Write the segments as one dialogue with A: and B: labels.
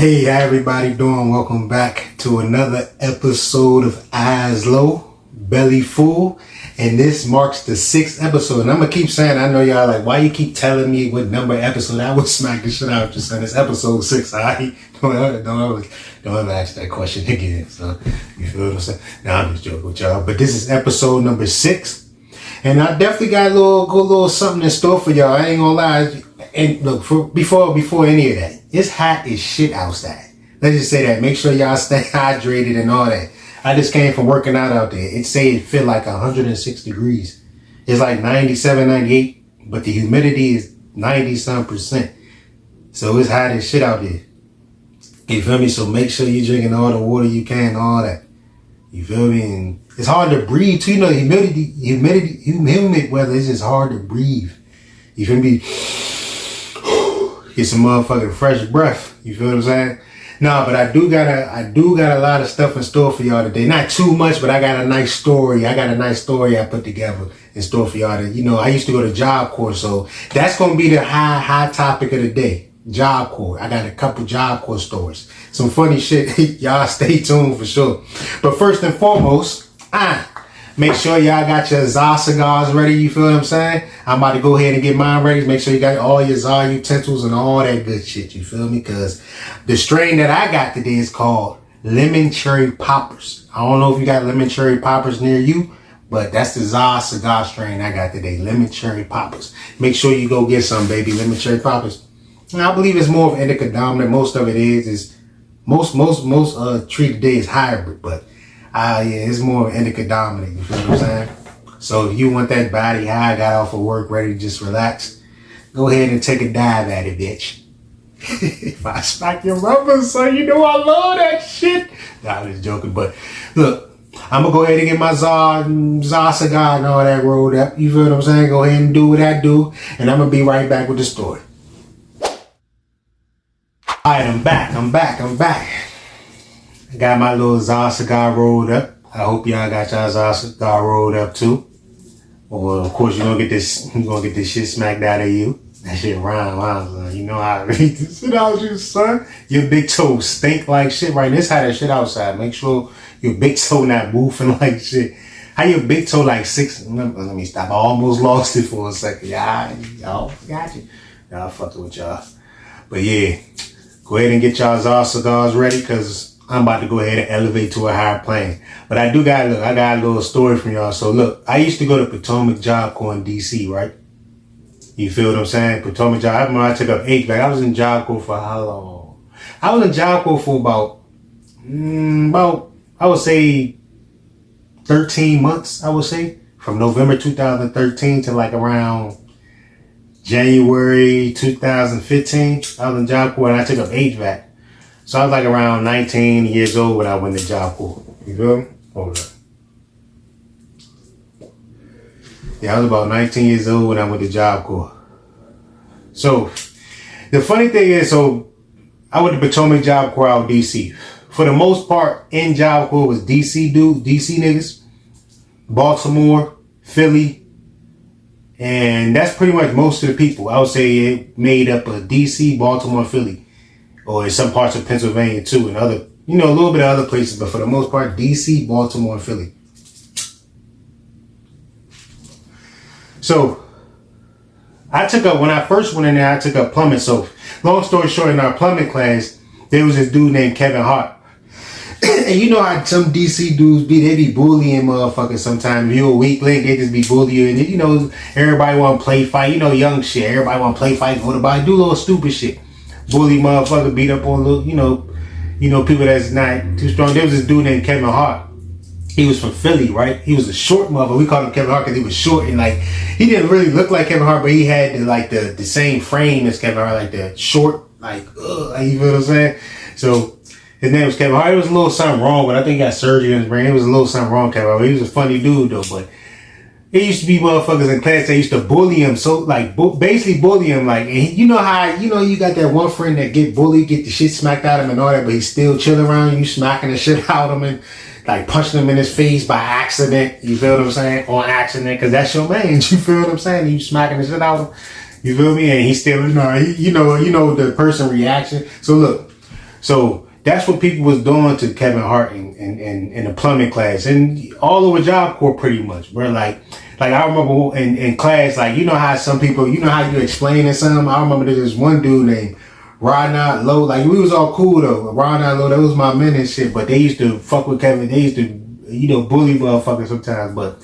A: Hey, how everybody doing? Welcome back to another episode of Eyes Low, Belly Full. And this marks the 6th episode. And I'm going to keep saying, I know y'all like, why you keep telling me what number episode? I would smack the shit out just saying it's episode 6. Don't ever ask that question again. So, you feel what I'm saying? Nah, I'm just joking with y'all. But this is episode number 6. And I definitely got a little something in store for y'all. I ain't gonna lie. And look, before any of that, it's hot as shit outside. Let's just say that. Make sure y'all stay hydrated and all that. I just came from working out there. It feel like 106 degrees. It's like 97, 98, but the humidity is 90-some%. So it's hot as shit out there. You feel me? So make sure you're drinking all the water you can, all that. You feel me? And it's hard to breathe too. You know, humid weather is just hard to breathe. You feel me? Get some motherfucking fresh breath. You feel what I'm saying? No, but I do got a lot of stuff in store for y'all today. Not too much, but I got a nice story. I put together in store for y'all. I used to go to Jobcorps, so that's gonna be the high topic of the day. Jobcorps. I got a couple Jobcorps stories. Some funny shit. Y'all stay tuned for sure. But first and foremost, make sure y'all got your Cigar cigars ready. You feel what I'm saying? I'm about to go ahead and get mine ready. Make sure you got all your Cigar utensils and all that good shit. You feel me? Because the strain that I got today is called Lemon Cherry Poppers. I don't know if you got lemon cherry poppers near you, but that's the cigar strain I got today. Lemon Cherry Poppers. Make sure you go get some, baby. Lemon Cherry Poppers. And I believe it's more of indica dominant. Most of it is most tree today is hybrid, but yeah, it's more indica dominant. You feel what I'm saying? So if you want that body high, got off of work, ready to just relax, go ahead and take a dive at it, bitch. If I smack your rubber, so you know I love that shit. Nah, I'm just joking, but look, I'm gonna go ahead and get my Cigar cigar and all that rolled up. You feel what I'm saying? Go ahead and do what I do, and I'm gonna be right back with the story. Alright, I'm back. I got my little cigar rolled up. I hope y'all got y'all cigar rolled up too. Or of course you're gonna get this shit smacked out of you. That shit rhyme, son. You know how I read this shit out you, son. Your big toe stink like shit right now. It's hot as shit outside. Make sure your big toe not moving like shit. How your big toe like 6? Let me stop. I almost lost it for a second. Y'all got you. Y'all fucking with y'all. But yeah. Go ahead and get y'all cigars ready, because I'm about to go ahead and elevate to a higher plane. But I got a little story from y'all. So look, I used to go to Potomac Jobcorps in DC, right? You feel what I'm saying? Potomac Job. I remember I took up HVAC. I was in Jobcorps for how long? I was in Jobcorps for about I would say 13 months. I would say from November 2013 to like around January 2015, I was in Jobcorps and I took up HVAC. So I was like around 19 years old when I went to Jobcorps. You feel me? Hold up. Yeah, I was about 19 years old when I went to Jobcorps. So the funny thing is, so I went to Potomac Jobcorps out in DC. For the most part, in Jobcorps was DC dudes, DC niggas, Baltimore, Philly. And that's pretty much most of the people. I would say it made up of DC, Baltimore, Philly, or in some parts of Pennsylvania too, and other, a little bit of other places, but for the most part, DC, Baltimore, and Philly. So when I first went in there, I took up plumbing. So long story short, in our plumbing class, there was this dude named Kevin Hart. And you know how some DC dudes they be bullying motherfuckers sometimes. If you're a weak link, they just be bullying. And everybody want to play fight. Young shit. Everybody want to play fight, go to body, do little stupid shit. Bully motherfucker, beat up on little, people that's not too strong. There was this dude named Kevin Hart. He was from Philly, right? He was a short motherfucker. We called him Kevin Hart because he was short and he didn't really look like Kevin Hart, but he had the same frame as Kevin Hart, like the short, you feel what I'm saying? So his name was Kevin Hart. It was a little something wrong, but I think he got surgery in his brain. It was a little something wrong, Kevin Hart. He was a funny dude though, but it used to be motherfuckers in class that used to bully him. So basically bully him. And you know how, you got that one friend that get bullied, get the shit smacked out of him and all that, but he's still chilling around you, smacking the shit out of him and punching him in his face by accident. You feel what I'm saying? On accident, because that's your man. You feel what I'm saying? You smacking the shit out of him. You feel me? And he's still, the person reaction. So look, So that's what people was doing to Kevin Hart in the plumbing class and all over Job Corps pretty much. Bro, like I remember in class, like, you know how some people, you know how you explaining something. I remember there's this one dude named Rodney Lowe. Like, we was all cool though. Rodney Lowe, that was my man and shit. But they used to fuck with Kevin. They used to, bully motherfuckers sometimes. But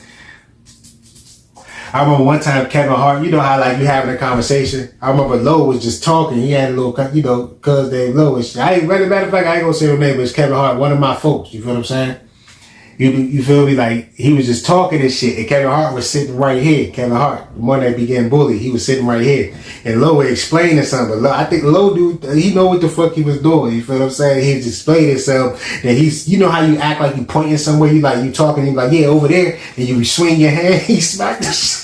A: I remember one time Kevin Hart, you know how like you having a conversation. I remember Lowe was just talking. He had a little, cuz named Lowe and shit. Matter of fact, I ain't gonna say her name, but it's Kevin Hart, one of my folks. You feel what I'm saying? You feel me? Like, he was just talking and shit, and Kevin Hart was sitting right here. Kevin Hart, the one that began bully, he was sitting right here. And Lowe was explaining something. I think Lowe, dude, he know what the fuck he was doing. You feel what I'm saying? He was explaining himself. That he's, you know how you act like you pointing somewhere, you talking, you like, yeah, over there, and you swing your hand, he smacked the shit.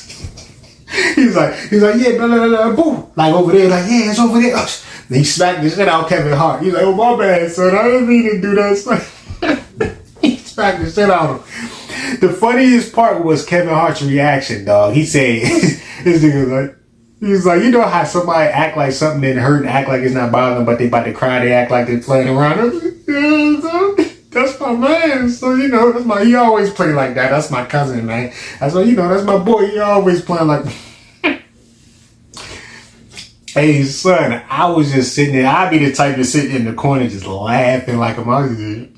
A: He's like, yeah, blah, blah, blah, boom. Like, over there, like, yeah, it's over there. And he smacked the shit out Kevin Hart. He's like, oh, my bad, son. I didn't mean to do that. He smacked the shit out of him. The funniest part was Kevin Hart's reaction, dog. He said, this nigga was like, you know how somebody act like something didn't hurt and act like it's not bothering them, but they about to cry, they act like they're playing around. That's my man. So, he always play like that. That's my cousin, man. That's why, that's my boy. He always playing like Hey, son, I was just sitting there. I'd be the type to sit in the corner just laughing like a monkey.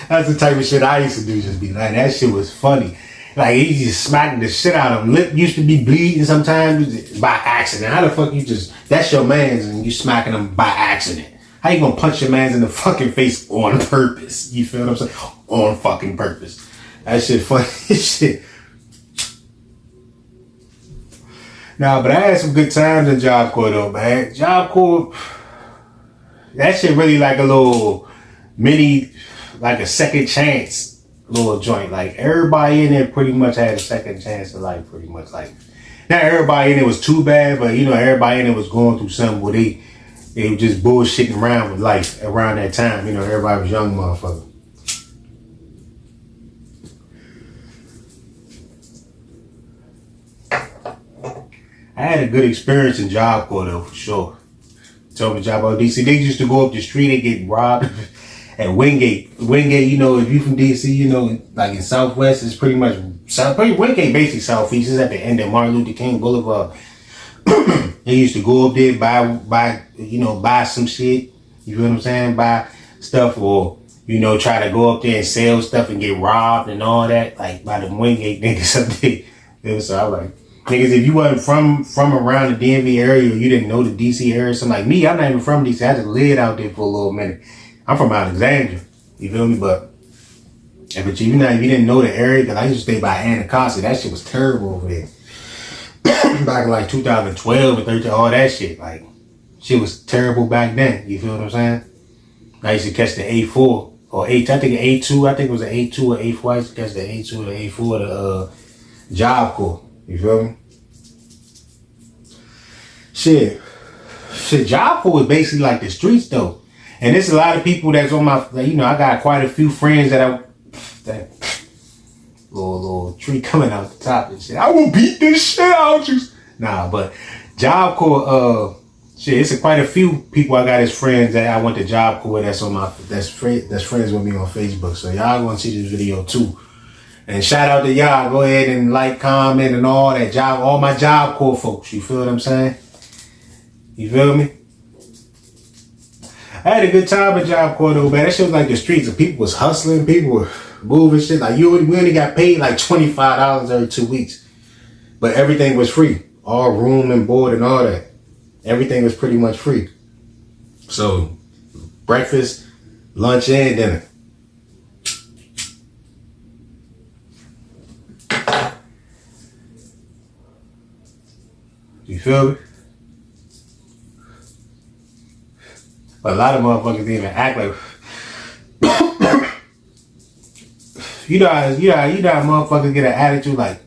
A: That's the type of shit I used to do, just be like, that shit was funny. Like, he just smacking the shit out of him. Lip used to be bleeding sometimes by accident. How the fuck you that's your man's and you smacking him by accident? How you gonna punch your man's in the fucking face on purpose? You feel what I'm saying? On fucking purpose. That shit funny shit. Nah, but I had some good times in Job Corps though, man. Job Corps, that shit really like a little mini, like a second chance little joint. Like, everybody in there pretty much had a second chance of life, pretty much. Like, not everybody in there was too bad, but everybody in there was going through something where they were just bullshitting around with life around that time. Everybody was young motherfuckers. I had a good experience in Job Corps though, for sure. Told me Job Corps DC. They used to go up the street and get robbed at Wingate. Wingate, if you from DC, like in Southwest, it's pretty much Wingate basically Southeast. It's at the end of Martin Luther King Boulevard. They used to go up there, buy some shit. You feel what I'm saying? Buy stuff, or try to go up there and sell stuff and get robbed and all that. Like, by the Wingate niggas up there. So I was like, niggas, if you wasn't from around the DMV area, or you didn't know the DC area, something like me, I'm not even from DC. I just lived out there for a little minute. I'm from Alexandria. You feel me? But if you didn't know the area, because I used to stay by Anacostia. That shit was terrible over there. Back in like 2012 and 13, all that shit. Like, shit was terrible back then. You feel what I'm saying? I used to catch the A4 or I think A2. I think it was an A2 or A4. I used to catch the A2 or the A4 the Job Corps. You feel me? Shit, Job Corps was basically like the streets though. And there's a lot of people that's on my, I got quite a few friends that little tree coming out the top and shit. I will beat this shit out you. Nah, but Job Corps, it's quite a few people I got as friends that I went to Job Corps that's friends with me on Facebook. So y'all gonna see this video too. And shout out to y'all. Go ahead and like, comment, and all that all my Job Corps folks. You feel what I'm saying? You feel me? I had a good time at Job Corps though, man. That shit was like the streets, and people was hustling, people were moving shit. Like, we only got paid like $25 every 2 weeks, but everything was free. All room and board and all that. Everything was pretty much free. So, breakfast, lunch, and dinner. You feel me? But a lot of motherfuckers didn't even act like you know how motherfuckers get an attitude like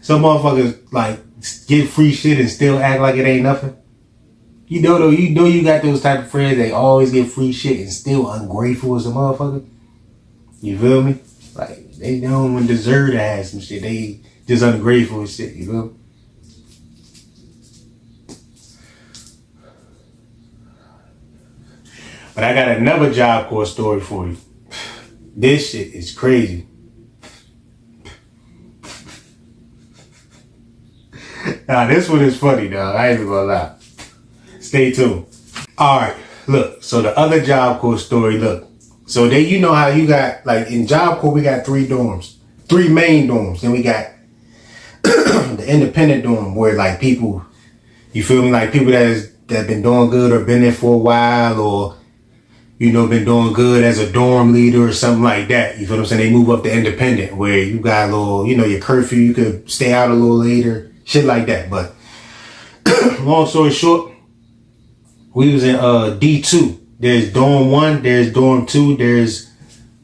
A: some motherfuckers like get free shit and still act like it ain't nothing. You got those type of friends, they always get free shit and still ungrateful as a motherfucker. You feel me? Like, they don't even deserve to have some shit. They just ungrateful and shit, you feel me? But I got another Jobcorps story for you. This shit is crazy. Now this one is funny, dog. I ain't even gonna lie. Stay tuned. All right, look. So the other Jobcorps story, look. So they, you know how you got, like in Jobcorps, we got 3 dorms, 3 main dorms. Then we got the independent dorm where like people, you feel me, like people that been doing good or been there for a while, or you know, been doing good as a dorm leader or something like that. You feel what I'm saying? They move up to independent where you got a little, you know, your curfew, you could stay out a little later, shit like that. But long story short, we was in D2. There's dorm 1, there's dorm 2, there's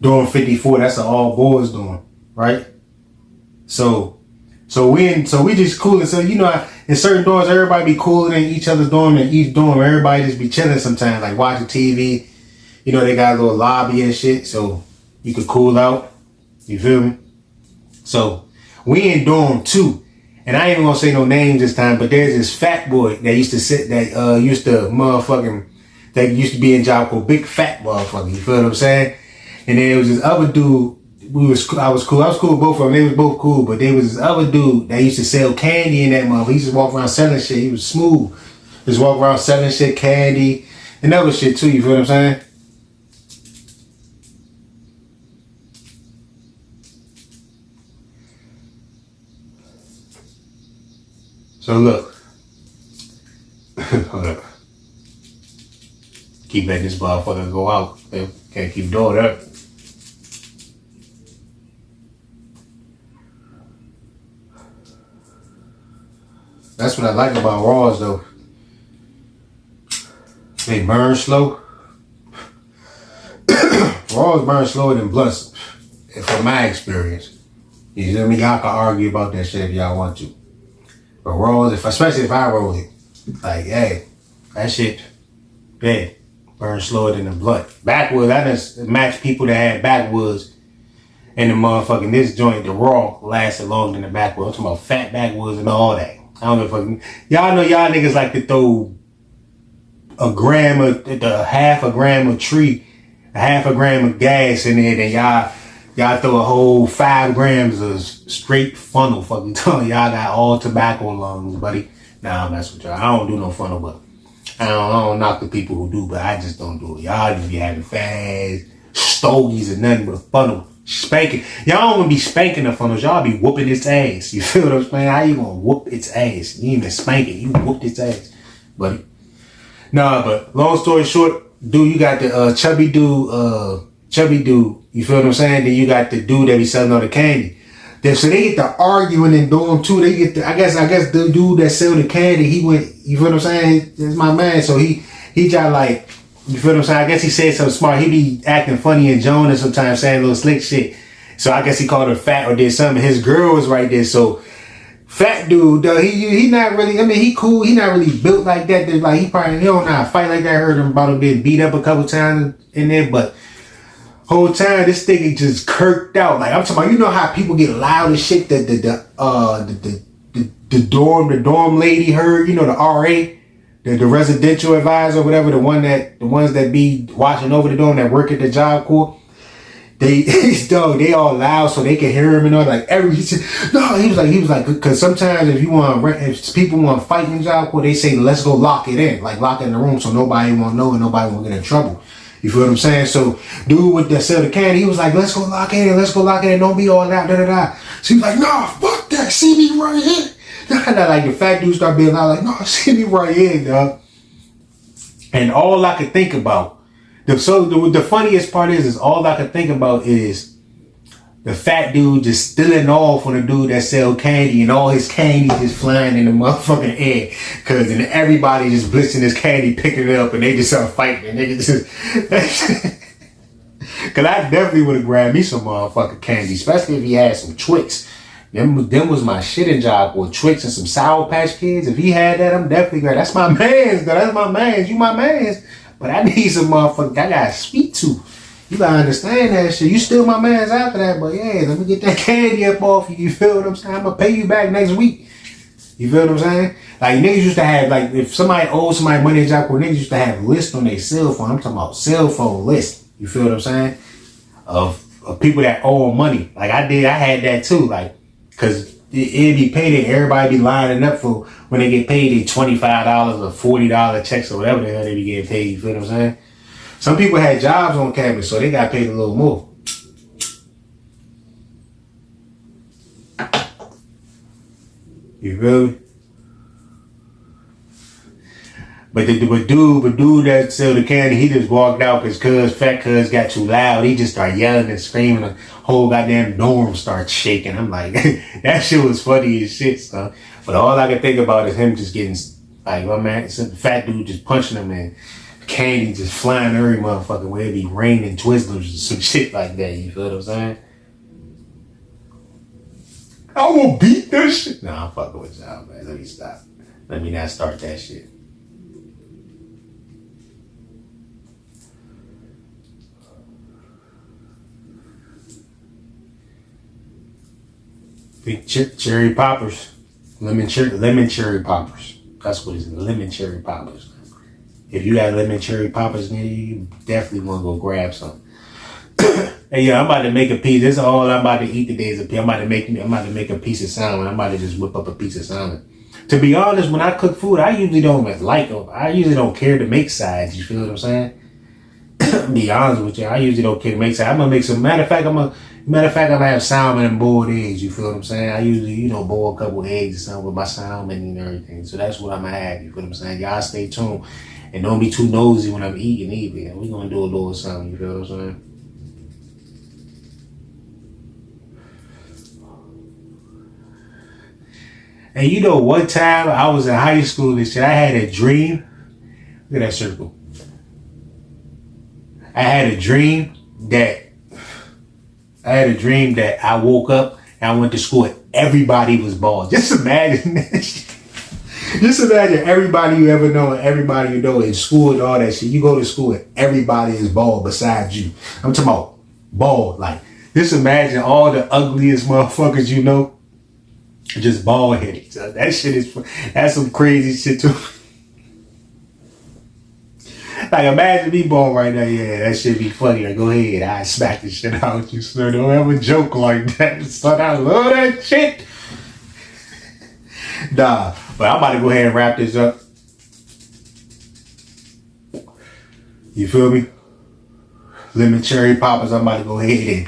A: dorm 54. That's an all boys dorm, right? So we just cooling. So you know, in certain dorms, everybody be cooling in each other's dorm, and each dorm, everybody just be chilling sometimes, like watching TV. You know, they got a little lobby and shit, so you could cool out. You feel me? So we in dorm 2, and I ain't even gonna say no names this time, but there's this fat boy that used to sit, that used to be in Jobcorps, big fat motherfucker. You feel what I'm saying? And then there was this other dude. I was cool with both of them. They was both cool, but there was this other dude that used to sell candy in that motherfucker. He used to walk around selling shit. He was smooth. Just walk around selling shit, candy, and other shit too. You feel what I'm saying? So look, hold up. Keep letting this motherfucker go out. Can't keep doing that. That's what I like about raws though. They burn slow. Raws burn slower than blunts, from my experience. You feel me? Y'all can argue about that shit if y'all want to. But raws, especially if I roll it, like, hey, that shit, yeah, burns slower than the blunt. Backwoods, I just match people that had backwoods and the motherfucking, this joint, the raw lasted longer than the backwoods. I'm talking about fat backwoods and all that. I don't know if y'all know y'all niggas like to throw half a gram of tree, a half a gram of gas in there, then y'all throw a whole 5 grams of straight funnel fucking tongue. Y'all got all tobacco lungs, buddy. Nah, I'm messing with y'all. I don't do no funnel, but I don't knock the people who do, but I just don't do it. Y'all just be having fast stogies and nothing but a funnel. Spanking. Y'all don't even be spanking the funnels. Y'all be whooping its ass. You feel what I'm saying? How you gonna whoop its ass? You ain't even spank it. You whooped its ass, buddy. Nah, but long story short, dude, you got the chubby dude. You feel what I'm saying? Then you got the dude that be selling all the candy. Then so they get to arguing in dorm 2. They get to, I guess the dude that sell the candy, he went, you feel what I'm saying? That's my man. So he got like, you feel what I'm saying? I guess he said something smart. He be acting funny and joning sometimes, saying little slick shit. So I guess he called her fat or did something. His girl was right there. So fat dude, though, he not really, I mean, he cool. He not really built like that. Like he don't know how to fight like that. I heard him about him being beat up a couple times in there, but whole time this thing just kirked out. Like I'm talking about, you know how people get loud as shit. The dorm lady heard, you know, the RA, the residential advisor, or whatever, the ones that be watching over the dorm that work at the Jobcorps. They all loud so they can hear him and all. Like he was like, because sometimes if people want to fight in Jobcorps, they say let's go lock it in, like lock it in the room so nobody won't know and nobody won't get in trouble. You feel what I'm saying? So dude with the sell the candy, he was like, let's go lock it in, don't be all that, da. So he was like, nah, fuck that, see me right here. Like the fat dude started being loud, like, no, see me right here, dog. And all I could think about, the funniest part is all I could think about is the fat dude just stealing off on the dude that sell candy, and all his candy just flying in the motherfucking air. Cause then everybody just blitzing his candy, picking it up, and they just start fighting. And they just cause I definitely would have grabbed me some motherfucking candy, especially if he had some Twix. Them was my shit in Jobcorps, Twix and some Sour Patch Kids. If he had that, I'm definitely grabbing. That's my man's, though. That's my man's. You my man's. But I need some motherfucking, I got a sweet tooth. You gotta understand that shit. You still my man's after that, but yeah, let me get that candy up off you. You feel what I'm saying? I'm gonna pay you back next week. You feel what I'm saying? Like niggas used to have, like, if somebody owed somebody money at Jobcorps, niggas used to have lists on their cell phone. I'm talking about cell phone lists. You feel what I'm saying? Of people that owe money. Like I had that too. Like, cause it'd be payday. Everybody be lining up for when they get paid they $25 or $40 checks or whatever the hell they be getting paid. You feel what I'm saying? Some people had jobs on campus, so they got paid a little more. You feel me? But dude that sell the candy, he just walked out because fat cuz got too loud. He just started yelling and screaming. The whole goddamn dorm started shaking. I'm like, that shit was funny as shit, son. But all I can think about is him just getting, like, my man, some fat dude just punching him and candy just flying every motherfucking way. It be raining Twizzlers or some shit like that. You feel what I'm saying? I will beat this shit. Nah, I'm fucking with y'all, man. Let me stop. Let me not start that shit. Big cherry poppers. Lemon cherry poppers. That's what it is. Lemon cherry poppers. If you got lemon cherry poppers near you, you definitely want to go grab some. Hey, yo, I'm about to make a piece. This is all I'm about to eat today. I'm about to make a piece of salmon. I'm about to just whip up a piece of salmon. To be honest, when I cook food, I usually don't I usually don't care to make sides. You feel what I'm saying? Be honest with you, I usually don't care to make sides. I'm gonna make some. Matter of fact, I'm gonna have salmon and boiled eggs. You feel what I'm saying? I usually, boil a couple eggs or something with my salmon and everything. So that's what I'm gonna have. You feel what I'm saying? Y'all stay tuned and don't be too nosy when I'm eating either. We're gonna do a little something. You feel what I'm saying? And one time I was in high school and shit, I had a dream. Look at that circle. I had a dream that I woke up and I went to school and everybody was bald. Just imagine that shit. Just imagine everybody you ever know and everybody you know in school and all that shit. You go to school and everybody is bald besides you. I'm talking about bald. Like, just imagine all the ugliest motherfuckers you know just bald headed. So that's some crazy shit too. Like, imagine me bald right now. Yeah, that shit be funny. Like, go ahead, I smack the shit out you, sir. Don't ever joke like that, son. I love that shit. Nah, but I'm about to go ahead and wrap this up. You feel me? Lemon cherry poppers. I'm about to go ahead and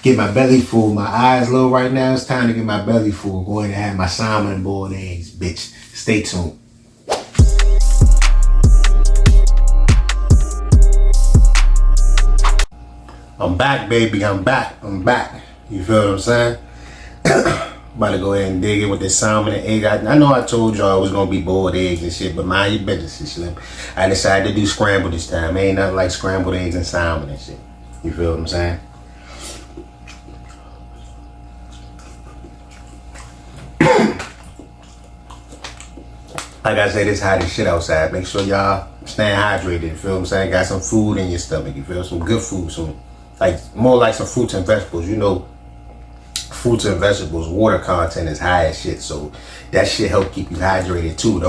A: get my belly full. My eyes low right now. It's time to get my belly full. Go ahead and have my salmon and boiled eggs, bitch. Stay tuned. I'm back, baby. I'm back. You feel what I'm saying? About to go ahead and dig in with this salmon and egg. I know I told y'all it was going to be boiled eggs and shit, but mind your business and shit. I decided to do scrambled this time. Ain't nothing like scrambled eggs and salmon and shit. You feel what I'm saying? Like I said, it's hot as shit outside. Make sure y'all staying hydrated. You feel what I'm saying? Got some food in your stomach. You feel some good food. More like some fruits and vegetables. Fruits and vegetables, water content is high as shit. So that shit help keep you hydrated too.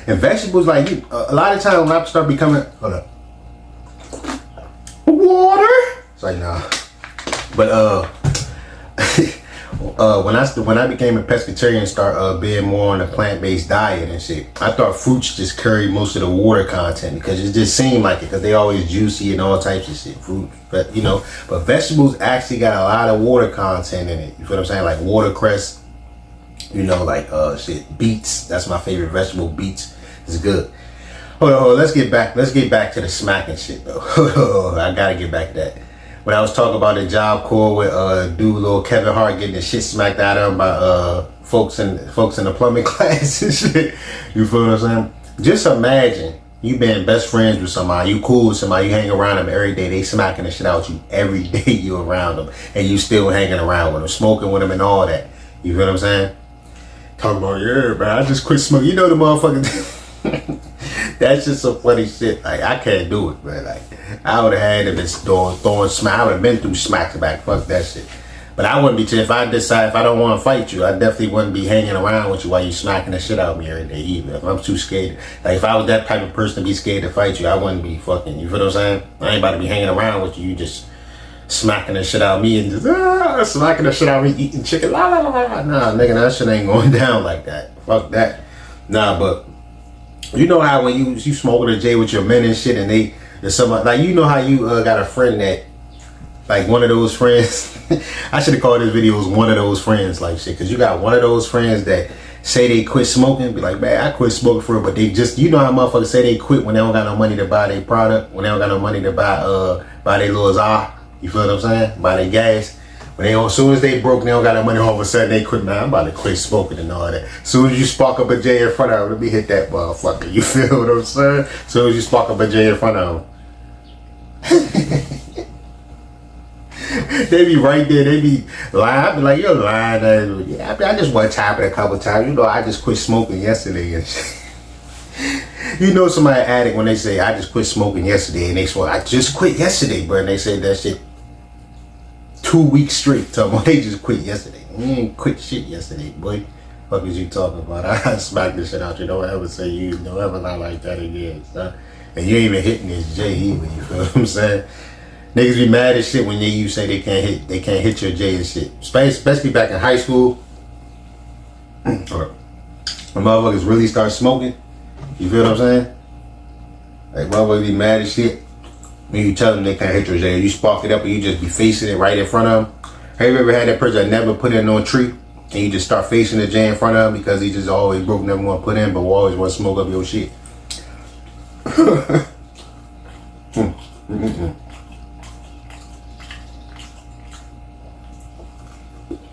A: And vegetables, like a lot of times when I start becoming, hold up, water. It's like nah. But when I became a pescatarian and start being more on a plant-based diet and shit, I thought fruits just carry most of the water content because it just seemed like it because they always juicy and all types of shit. Fruit, but vegetables actually got a lot of water content in it. You feel what I'm saying? Like watercress, beets. That's my favorite vegetable. Beets is good. Hold on, let's get back to the smacking shit though. I gotta get back to that. When I was talking about the Jobcorps with dude little Kevin Hart getting the shit smacked out of him by folks in the plumbing class and shit. You feel what I'm saying? Just imagine you being best friends with somebody, you cool with somebody, you hang around them every day, they smacking the shit out you every day you around them, and you still hanging around with them, smoking with them and all that. You feel what I'm saying? Talking about, yeah, man, I just quit smoking. You know the motherfucker. That's just some funny shit. Like, I can't do it, man. Like, I would have had if it's throwing smack. I would have been through smack to back. Fuck that shit. But I wouldn't be, if I decide, if I don't want to fight you, I definitely wouldn't be hanging around with you while you smacking the shit out of me every day either. If I'm too scared, like if I was that type of person to be scared to fight you, I wouldn't be fucking, you feel what I'm saying? I ain't about to be hanging around with you, you just smacking the shit out of me and just, smacking the shit out of me, eating chicken, la la la la. Nah, nigga, that shit ain't going down like that. Fuck that. Nah, but you know how when you smoking a J with your men and shit and there's somebody, like you know how you got a friend that, like one of those friends, I should have called this video one of those friends like shit, because you got one of those friends that say they quit smoking, be like, man, I quit smoking for it, but they just, you know how motherfuckers say they quit when they don't got no money to buy their product, when they don't got no money to buy their little Cigar, you feel what I'm saying, buy their gas. When they, as soon as they broke, they don't got no money, all of a sudden they quit, man, I'm about to quit smoking and all that. As soon as you spark up a J in front of them, let me hit that motherfucker, you feel what I'm saying? As soon as you spark up a J in front of them. They be right there, they be lying. I be like, you're lying. Yeah, I just want to tap it a couple times. You know, I just quit smoking yesterday and shit. You know somebody addict when they say, I just quit smoking yesterday, and they swear, I just quit yesterday, bro. And they say that shit 2 weeks straight. Tell them they just quit yesterday. You ain't quit shit yesterday, boy. Fuck is you talking about? I smack this shit out. You don't ever say you, don't ever lie like that again, son. And you ain't even hitting this J either, you feel what I'm saying? Niggas be mad as shit when you say they can't hit your J and shit. Especially back in high school. Or when motherfuckers really start smoking. You feel what I'm saying? Like motherfuckers be mad as shit when you tell them they can't hit your J. You spark it up and you just be facing it right in front of them. Have you ever had that person that never put in no tree and you just start facing the J in front of them because he just always broke, never want to put in, but will always want to smoke up your shit?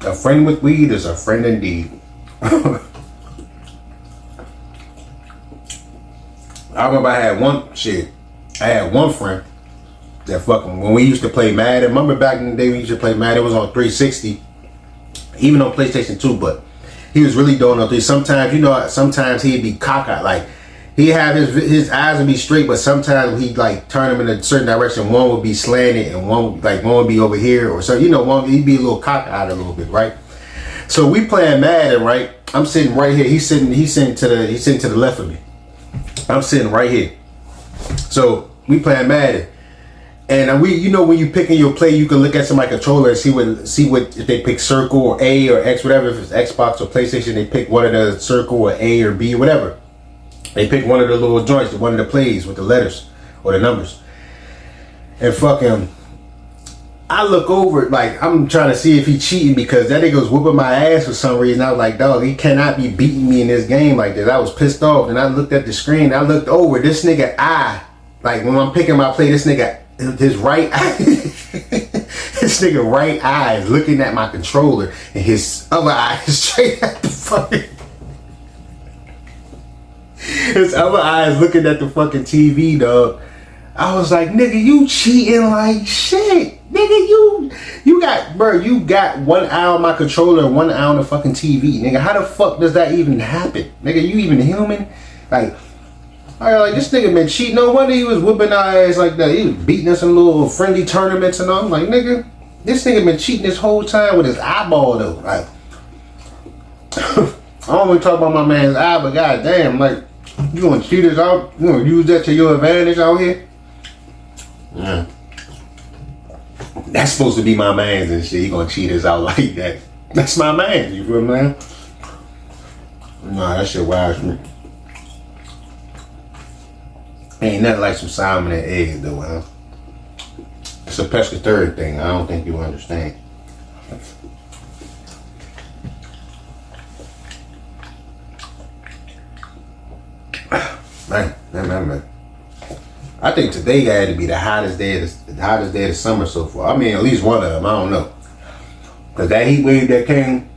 A: A friend with weed is a friend indeed. I remember I had one friend that fucking, when we used to play Madden, remember back in the day we used to play Madden, it was on 360, even on PlayStation 2, but he was really doing on 3. Sometimes, you know, sometimes he'd be cockeyed, like he'd have his eyes would be straight, but sometimes he'd like turn them in a certain direction. One would be slanted and one would be over here, or so, you know, he'd be a little cockeyed a little bit, right? So we playing Madden, right? I'm sitting right here. He's sitting to the left of me. I'm sitting right here. So we playing Madden, and you know, when you picking your play, you can look at somebody's controller and see what if they pick circle or A or X, whatever. If it's Xbox or PlayStation, they pick one of the circle or A or B, whatever. They pick one of the little joints, one of the plays with the letters or the numbers. And fucking, I look over, like, I'm trying to see if he cheating because that nigga was whooping my ass for some reason. I was like, dog, he cannot be beating me in this game like this. I was pissed off. And I looked at the screen. I looked over. This nigga eye, like when I'm picking my play, this nigga, his right eye, this nigga right eye is looking at my controller and his other eye is straight at the fucking, his other eye is looking at the fucking TV, dog. I was like, nigga, you cheating like shit. Nigga, you got one eye on my controller and one eye on the fucking TV. Nigga, how the fuck does that even happen? Nigga, you even human? Like, this nigga been cheating. No wonder he was whooping our ass like that. He was beating us in little friendly tournaments and all. I'm like, nigga, this nigga been cheating this whole time with his eyeball though. Like, I don't want to talk about my man's eye, but goddamn, like, you gonna cheat us out? You gonna use that to your advantage out here? Yeah. That's supposed to be my man's and shit. He gonna cheat us out like that. That's my man. You feel me, man? Nah, that shit wild to me. Ain't nothing like some salmon and eggs though, huh? It's a pescatarian thing. I don't think you understand. Man. I think today had to be the hottest day of the summer so far. I mean, at least one of them. I don't know, cause that heat wave that came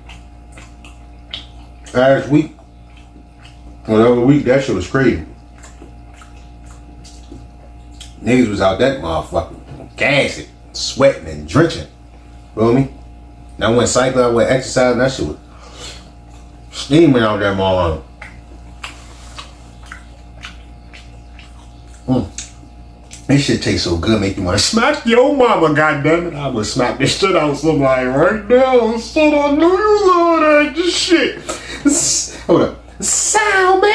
A: last week, or the other week, that shit was crazy. Niggas was out that motherfucker, gassing, sweating, and drenching. Feel me? And I went cycling, I went exercising. That shit was steaming out there, motherfucker. This shit tastes so good, make you want to smack your mama, goddammit. I would smack this shit out somebody right now. Son, I know you love that shit. Hold up. Salmon.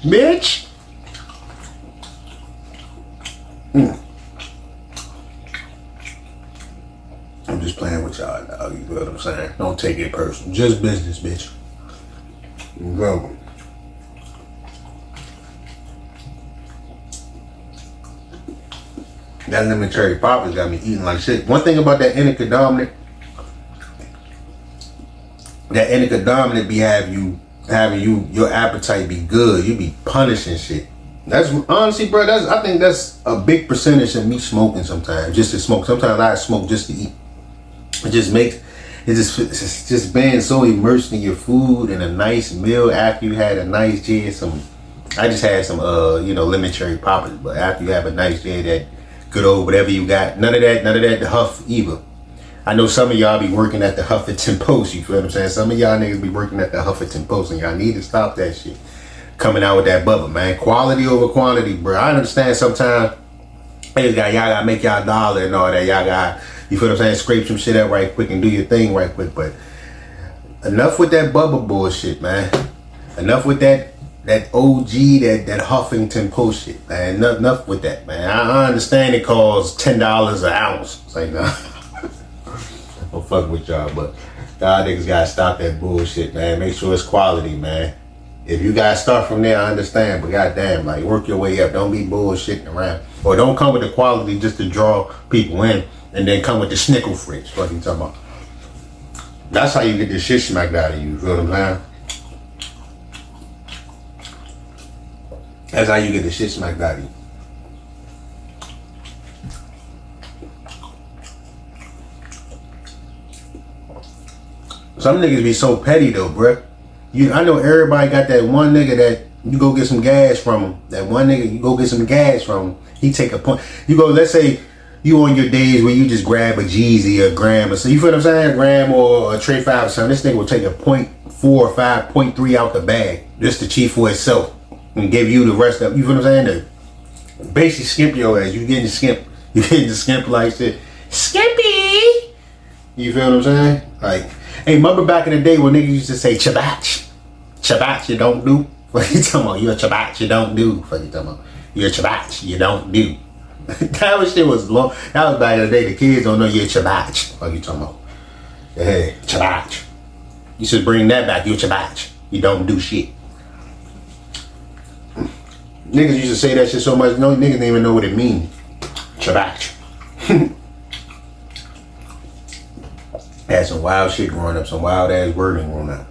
A: Bitch. I'm just playing with y'all now, you know what I'm saying? Don't take it personal. Just business, bitch. Go. That lemon cherry poppers got me eating like shit. One thing about that indica dominant be having you your appetite be good. You be punishing shit. That's honestly, bro. I think that's a big percentage of me smoking sometimes. Just to smoke. Sometimes I smoke just to eat. It just makes it's just being so immersed in your food and a nice meal after you had a nice day. I just had some lemon cherry poppers, but after you have a nice day, that good old whatever you got, none of that the huff either. I know some of y'all be working at the Huffington Post, you feel what I'm saying? Some of y'all niggas be working at the Huffington Post, and y'all need to stop that shit. Coming out with that bubble, man. Quality over quantity, bro. I understand sometimes y'all gotta make y'all dollar and all that. Y'all got, you feel what I'm saying? Scrape some shit up right quick and do your thing right quick. But enough with that bubble bullshit, man. Enough with that OG, that Huffington Post shit, man. Enough with that, man. I understand it costs $10 an ounce. It's like, nah. I'm fucking with y'all, but y'all niggas gotta stop that bullshit, man. Make sure it's quality, man. If you gotta start from there, I understand, but goddamn, like, work your way up. Don't be bullshitting around. Or don't come with the quality just to draw people in, and then come with the snickle fridge. What you talking about? That's how you get the shit smacked out of you. You feel what I'm saying? That's how you get the shit smacked out of you. Some niggas be so petty though, bruh. I know everybody got that one nigga that you go get some gas from him. That one nigga you go get some gas from him. He take a point. You go, let's say you on your days where you just grab a Jeezy or a gram or so. You feel what I'm saying? A gram or a tray 5 or something. This nigga will take a 0.4 or 5, 0.3 out the bag just to cheat for itself and give you the rest of, you feel what I'm saying? The basically skimp your ass. You getting the skimp. You getting the skimp like shit. Skimpy! You feel what I'm saying? Like, hey, remember back in the day when niggas used to say chabach? Chabach you don't do? What you talking about? You a chabach you don't do? What you talking about? You a chabach you don't do? That shit was long. That was back in the day. The kids don't know you're a chabach. What you talking about? Hey, chabach. You should bring that back. You're a chabach. You don't do shit. Niggas used to say that shit so much, no niggas didn't even know what it means. Chabach. Had some wild shit growing up, some wild ass wording growing up.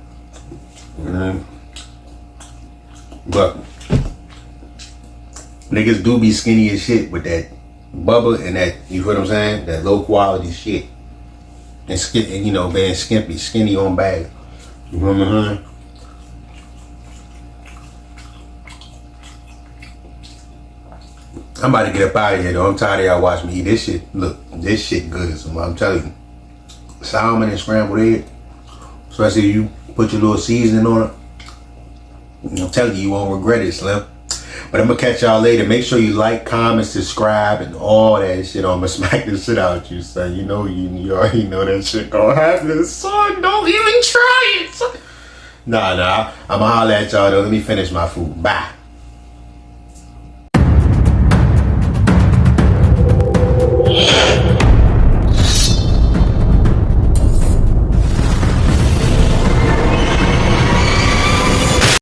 A: But niggas do be skinny as shit with that bubble and that, you feel what I'm saying? That low quality shit. And you know, being skimpy, skinny on bag. You know what I'm saying? I'm about to get up out of here though. I'm tired of y'all watching me eat this shit. Look, this shit good as I'm telling you. Salmon and scrambled egg. Especially if you put your little seasoning on it. I'm telling you, you won't regret it, Slim. But I'm gonna catch y'all later. Make sure you like, comment, subscribe, and all that shit. I'm gonna smack this shit out you, son. You know you already know that shit gonna happen. Son, don't even try it, son. Nah, I'm gonna holler at y'all though. Let me finish my food. Bye.